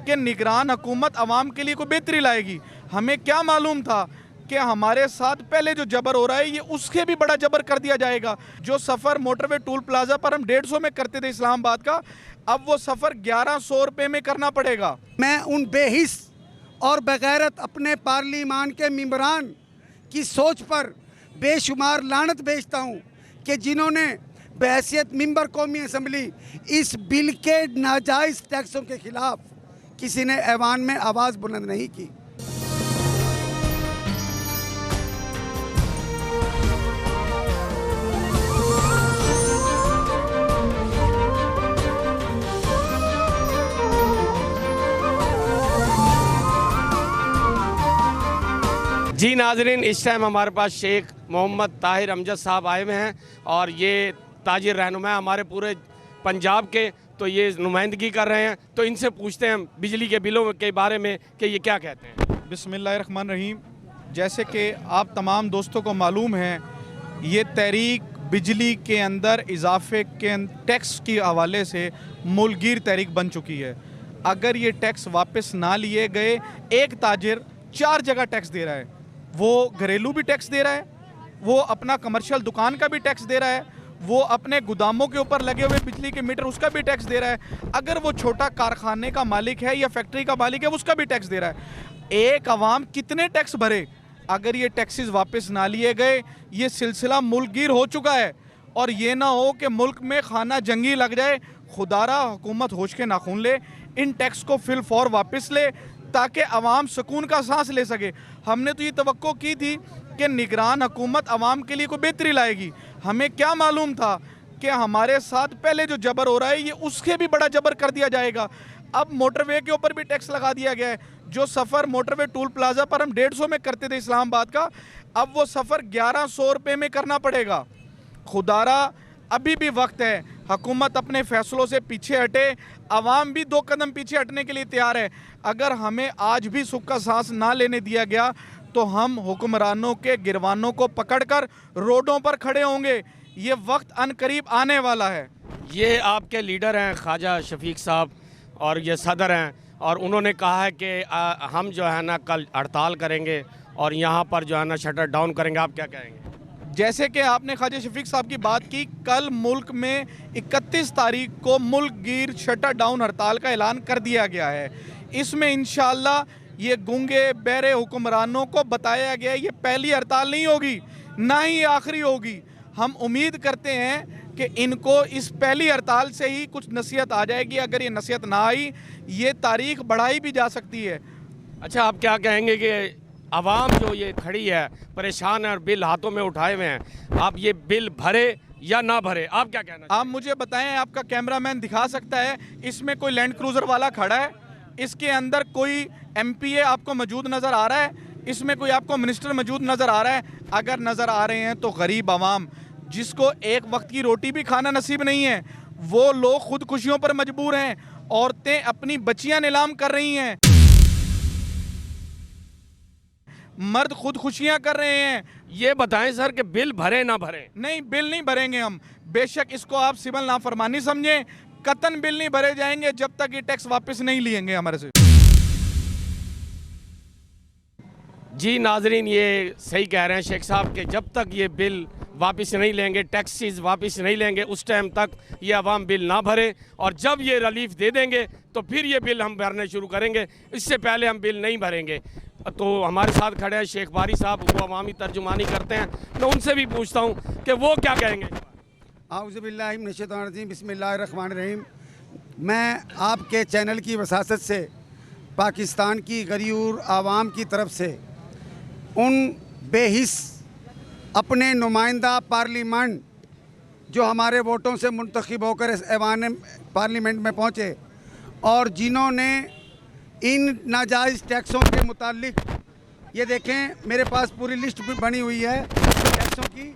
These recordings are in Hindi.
कि निगरान हुकूमत आवाम के लिए कोई बेहतरी लाएगी। हमें क्या मालूम था कि हमारे साथ पहले जो जबर हो रहा है ये उसके भी बड़ा जबर कर दिया जाएगा। जो सफ़र मोटरवे टूल प्लाजा पर हम 150 में करते थे इस्लामाबाद का, अब वो सफ़र 1100 रुपये में करना पड़ेगा। मैं उन बेहिस और बगैरत अपने पार्लिमान के मेंबरान की सोच पर बेशुमार लानत भेजता हूँ कि जिन्होंने बहैसियत मेंबर कौमी असम्बली इस बिल के नाजायज़ टैक्सों के ख़िलाफ़ किसी ने ऐवान में आवाज़ बुलंद नहीं की। जी नाजरीन, इस टाइम हमारे पास शेख मोहम्मद ताहिर अमजद साहब आए हुए हैं और ये ताजिर रहनुमा हमारे पूरे पंजाब के, तो ये नुमाइंदगी कर रहे हैं। तो इनसे पूछते हैं बिजली के बिलों के बारे में कि ये क्या कहते हैं। बिस्मिल्लाहिर्रहमानिर्रहीम। जैसे कि आप तमाम दोस्तों को मालूम है, ये तहरीक बिजली के अंदर इजाफे के टैक्स के हवाले से मुल्कगीर तहरीक बन चुकी है। अगर ये टैक्स वापस ना लिए गए, एक ताजिर 4 जगह टैक्स दे रहा है। वो घरेलू भी टैक्स दे रहा है, वो अपना कमर्शियल दुकान का भी टैक्स दे रहा है, वो अपने गोदामों के ऊपर लगे हुए बिजली के मीटर उसका भी टैक्स दे रहा है। अगर वो छोटा कारखाने का मालिक है या फैक्ट्री का मालिक है उसका भी टैक्स दे रहा है। एक आवाम कितने टैक्स भरे? अगर ये टैक्सेस वापस ना लिए गए, ये सिलसिला मुल्कगीर हो चुका है। और ये ना हो कि मुल्क में खाना जंगी लग जाए। खुदारा हुकूमत होश के नाखून ले, इन टैक्स को फिल फौर वापस ले ताकि अवाम सुकून का सांस ले सके। हमने तो ये तवक्को की थी कि निगरान हुकूमत अवाम के लिए कोई बेहतरी लाएगी। हमें क्या मालूम था कि हमारे साथ पहले जो जबर हो रहा है ये उसके भी बड़ा जबर कर दिया जाएगा। अब मोटरवे के ऊपर भी टैक्स लगा दिया गया है। जो सफ़र मोटरवे टूल प्लाजा पर हम 150 में करते थे इस्लामाबाद का, अब वो सफ़र 1100 रुपये में करना पड़ेगा। खुदारा अभी भी वक्त है, हुकूमत अपने फैसलों से पीछे हटे, अवाम भी 2 कदम पीछे हटने के लिए तैयार है। अगर हमें आज भी सुख का सांस ना लेने दिया गया तो हम हुक्मरानों के गिरवानों को पकड़कर रोडों पर खड़े होंगे। ये वक्त अनकरीब आने वाला है। ये आपके लीडर हैं ख्वाजा शफीक साहब और ये सदर हैं, और उन्होंने कहा है कि हम जो है ना कल हड़ताल करेंगे और यहाँ पर जो है ना शटर डाउन करेंगे। आप क्या कहेंगे? जैसे कि आपने ख्वाजा शफीक साहब की बात की, कल मुल्क में 31 तारीख को मुल्कगीर शटर डाउन हड़ताल का ऐलान कर दिया गया है। इसमें इंशाअल्लाह ये गूंगे बहरे हुक्मरानों को बताया गया है ये पहली हड़ताल नहीं होगी, ना ही आखिरी होगी। हम उम्मीद करते हैं कि इनको इस पहली हड़ताल से ही कुछ नसीहत आ जाएगी। अगर ये नसीहत ना आई, ये तारीख बढ़ाई भी जा सकती है। अच्छा, आप क्या कहेंगे कि आवाम जो ये खड़ी है परेशान है और बिल हाथों में उठाए हुए हैं, आप ये बिल भरे या ना भरे, आप क्या कहना? आप मुझे बताएं, आपका कैमरामैन दिखा सकता है इसमें कोई लैंड क्रूज़र वाला खड़ा है, इसके अंदर कोई MPA आपको मौजूद नज़र आ रहा है, इसमें कोई आपको मिनिस्टर मौजूद नज़र आ रहा है? अगर नज़र आ रहे हैं तो गरीब आवाम जिसको एक वक्त की रोटी भी खाना नसीब नहीं है, वो लोग खुदकुशियों पर मजबूर हैं। औरतें अपनी बच्चियां नीलाम कर रही हैं, मर्द खुदकुशियां कर रहे हैं। ये बताएं सर कि बिल भरे ना भरे? नहीं, बिल नहीं भरेंगे हम। बेशक इसको आप सिविल नाफरमानी समझें, कतन बिल नहीं भरे जाएंगे जब तक ये टैक्स वापस नहीं लिएंगे हमारे से। जी नाजरीन, ये सही कह रहे हैं शेख साहब कि जब तक ये बिल वापस नहीं लेंगे, टैक्सीज वापस नहीं लेंगे, उस टाइम तक ये अवाम बिल ना भरे। और जब ये रिलीफ दे देंगे तो फिर ये बिल हम भरने शुरू करेंगे, इससे पहले हम बिल नहीं भरेंगे। तो हमारे साथ खड़े हैं शेख बारी साहब, वो अवामी तर्जुमानी करते हैं। मैं उनसे भी पूछता हूँ कि वो क्या कहेंगे। आउज़ुबिल्लाहि मिनश्शैतानिर्रजीम, बिस्मिल्लाहिर्रहमानिर्रहीम। मैं आपके चैनल की वसासत से पाकिस्तान की गरीब आवाम की तरफ से उन बेहिस अपने नुमाइंदा पार्लियामेंट जो हमारे वोटों से मुंतखब होकर इस ऐवान पार्लियामेंट में पहुँचे और जिन्होंने इन नाजायज़ टैक्सों के मुतालिक, ये देखें मेरे पास पूरी लिस्ट भी बनी हुई है टैक्सों की,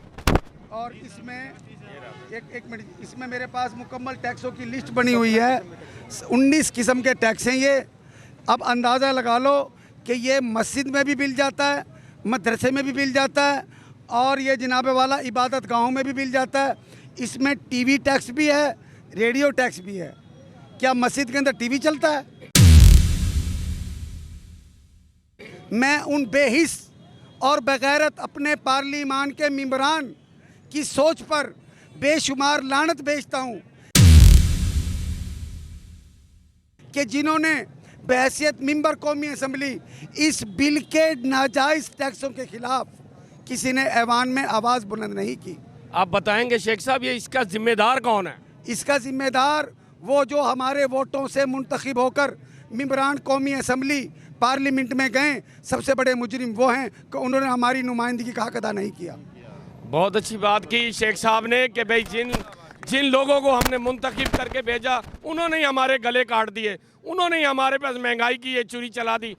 और इसमें एक मिनट, इसमें मेरे पास मुकम्मल टैक्सों की लिस्ट बनी हुई है। 19 किस्म के टैक्स हैं ये। अब अंदाज़ा लगा लो कि ये मस्जिद में भी बिल जाता है, मदरसे में भी बिल जाता है, और ये जनाब वाला इबादत गाहों में भी बिल जाता है। इसमें TV टैक्स भी है, रेडियो टैक्स भी है। क्या मस्जिद के अंदर TV चलता है? मैं उन बेहिस और बगैरत अपने पार्लिमान के मेंबरान की सोच पर बेशुमार लानत भेजता हूँ कि जिन्होंने बहैसियत मेंबर कौमी असम्बली इस बिल के नाजायज़ टैक्सों के खिलाफ किसी ने ऐवान में आवाज़ बुलंद नहीं की। आप बताएंगे शेख साहब ये इसका जिम्मेदार कौन है? इसका जिम्मेदार वो जो हमारे वोटों से मुंतखब होकर मेंबरान कौमी असम्बली पार्लियामेंट में गए, सबसे बड़े मुजरिम वो हैं कि उन्होंने हमारी नुमाइंदगी का हक अदा नहीं किया। बहुत अच्छी बात की शेख साहब ने कि भाई जिन लोगों को हमने मुंतखब करके भेजा उन्होंने ही हमारे गले काट दिए, उन्होंने ही हमारे पास महंगाई की ये चुरी चला दी।